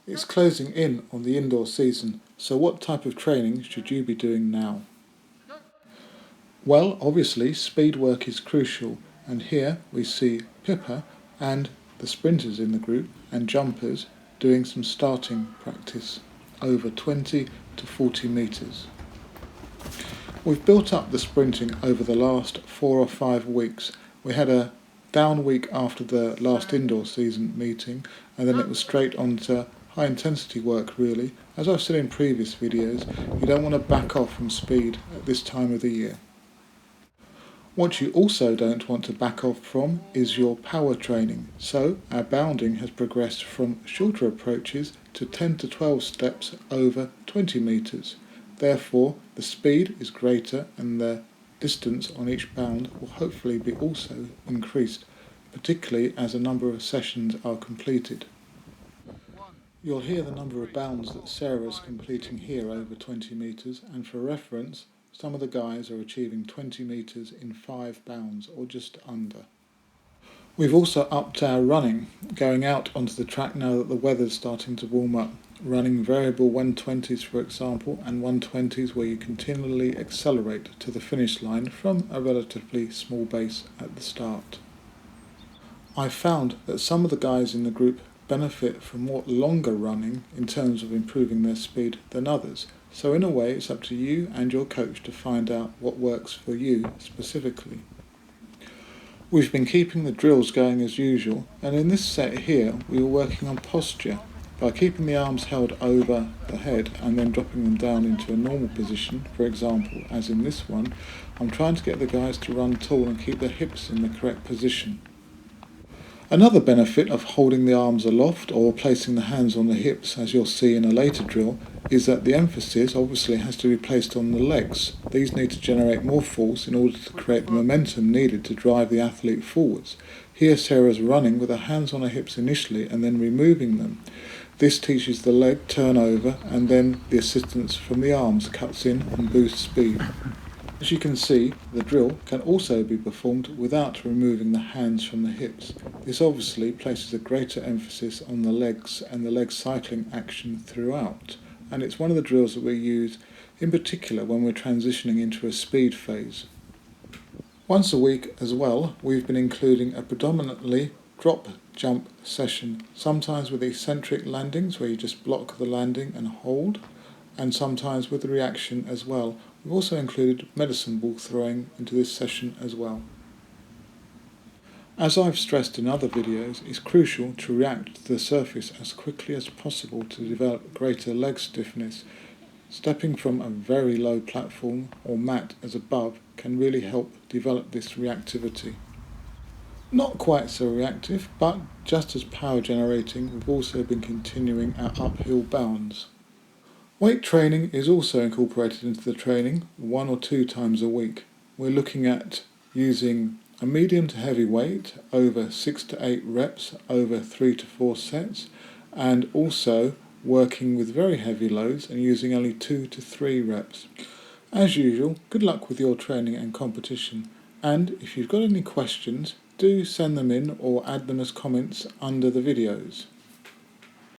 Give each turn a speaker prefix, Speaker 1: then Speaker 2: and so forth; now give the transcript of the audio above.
Speaker 1: It's closing in on the indoor season, so what type of training should you be doing now? Well, obviously speed work is crucial, and here we see Pippa and the sprinters in the group and jumpers doing some starting practice over 20 to 40 metres. We've built up the sprinting over the last 4 or 5 weeks. We had a down week after the last indoor season meeting, and then it was straight on to high intensity work really. As I've said in previous videos, you don't want to back off from speed at this time of the year. What you also don't want to back off from is your power training, so our bounding has progressed from shorter approaches to 10 to 12 steps over 20 metres. Therefore, the speed is greater and the distance on each bound will hopefully be also increased, particularly as a number of sessions are completed. You'll hear the number of bounds that Sarah is completing here over 20 metres, and for reference, some of the guys are achieving 20 metres in 5 bounds or just under. We've also upped our running, going out onto the track now that the weather's starting to warm up, running variable 120s for example, and 120s where you continually accelerate to the finish line from a relatively small base at the start. I found that some of the guys in the group benefit from more longer running in terms of improving their speed than others, so in a way it's up to you and your coach to find out what works for you specifically. We've been keeping the drills going as usual, and in this set here we were working on posture by keeping the arms held over the head and then dropping them down into a normal position. For example, as in this one, I'm trying to get the guys to run tall and keep their hips in the correct position. Another benefit of holding the arms aloft or placing the hands on the hips, as you'll see in a later drill, is that the emphasis obviously has to be placed on the legs. These need to generate more force in order to create the momentum needed to drive the athlete forwards. Here Sarah's running with her hands on her hips initially and then removing them. This teaches the leg turnover, and then the assistance from the arms cuts in and boosts speed. As you can see, the drill can also be performed without removing the hands from the hips. This obviously places a greater emphasis on the legs and the leg cycling action throughout, and it's one of the drills that we use in particular when we're transitioning into a speed phase. Once a week as well, we've been including a predominantly drop jump session, sometimes with eccentric landings where you just block the landing and hold, and sometimes with reaction as well. We've also included medicine ball throwing into this session as well. As I've stressed in other videos, it's crucial to react to the surface as quickly as possible to develop greater leg stiffness. Stepping from a very low platform or mat as above can really help develop this reactivity. Not quite so reactive, but just as power generating, we've also been continuing our uphill bounds. Weight training is also incorporated into the training 1 or 2 times a week. We're looking at using a medium to heavy weight over 6 to 8 reps over 3 to 4 sets, and also working with very heavy loads and using only 2 to 3 reps. As usual, good luck with your training and competition, and if you've got any questions, do send them in or add them as comments under the videos.